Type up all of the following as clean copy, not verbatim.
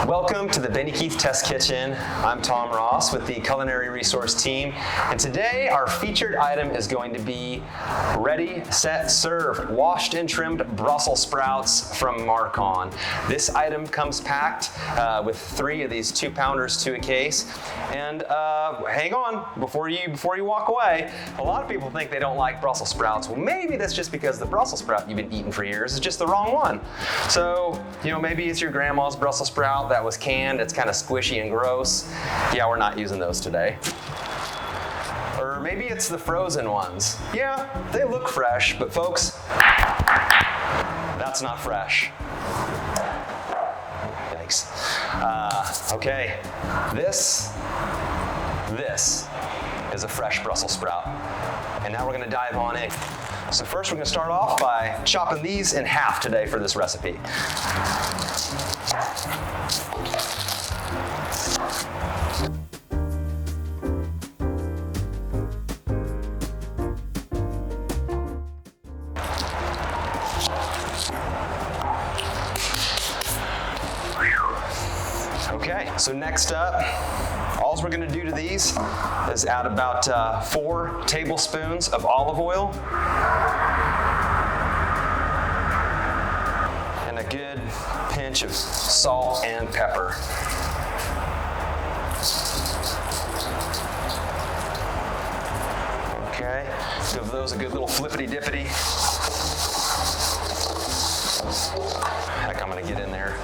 Welcome to the Benny Keith Test Kitchen. I'm Tom Ross with the Culinary Resource Team, and today our featured item is going to be ready, set, serve, washed and trimmed Brussels sprouts from Markon. This item comes packed with 3 of these 2-pounders to a case. And hang on, before you walk away, a lot of people think they don't like Brussels sprouts. Well, maybe that's just because the Brussels sprout you've been eating for years is just the wrong one. So, maybe it's your grandma's Brussels sprout that was canned, it's kind of squishy and gross. Yeah, we're not using those today. Or maybe it's the frozen ones. Yeah, they look fresh, but folks, that's not fresh. Yikes. Okay, this is a fresh Brussels sprout. And now we're gonna dive on in. So first we're gonna start off by chopping these in half today for this recipe. Okay, so next up, all we're gonna do to these is add about 4 tablespoons of olive oil and a good pinch of salt and pepper. Okay, give those a good little flippity-dippity. Heck, I'm gonna get in there.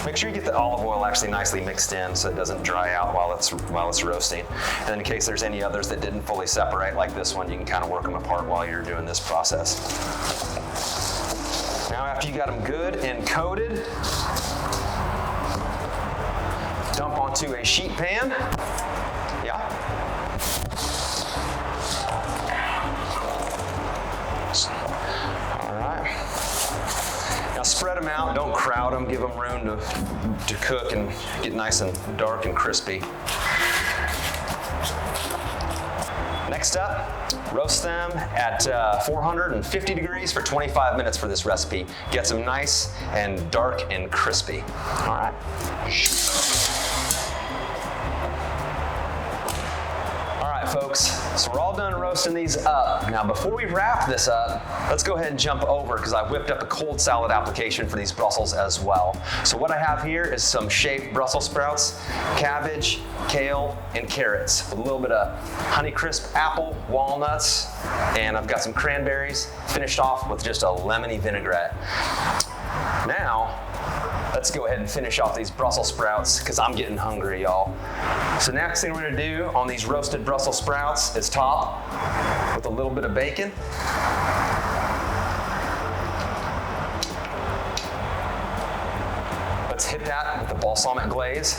Make sure you get the olive oil actually nicely mixed in so it doesn't dry out while it's roasting. And then in case there's any others that didn't fully separate like this one, you can kind of work them apart while you're doing this process. Now after you got them good and coated, dump onto a sheet pan. Yeah. All right. Now spread them out, don't crowd them, give them room to cook and get nice and dark and crispy. Next up, roast them at 450 degrees for 25 minutes for this recipe. Get them nice and dark and crispy. All right. Folks, so we're all done roasting these up. Now before we wrap this up, let's go ahead and jump over because I whipped up a cold salad application for these Brussels as well. So what I have here is some shaved Brussels sprouts, cabbage, kale, and carrots with a little bit of Honeycrisp apple, walnuts, and I've got some cranberries, finished off with just a lemony vinaigrette. Now, let's go ahead and finish off these Brussels sprouts because I'm getting hungry, y'all. So next thing we're gonna do on these roasted Brussels sprouts is top with a little bit of bacon. Let's hit that with the balsamic glaze.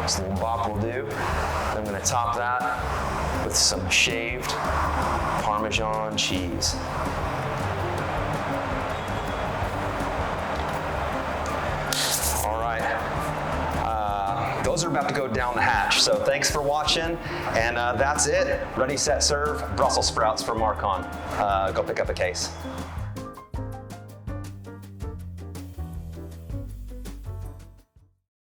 Just a little bop will do. Then I'm gonna top that with some shaved Parmesan cheese. All right, those are about to go down the hatch. So thanks for watching, and that's it. Ready, set, serve, Brussels sprouts from Markon. Go pick up a case.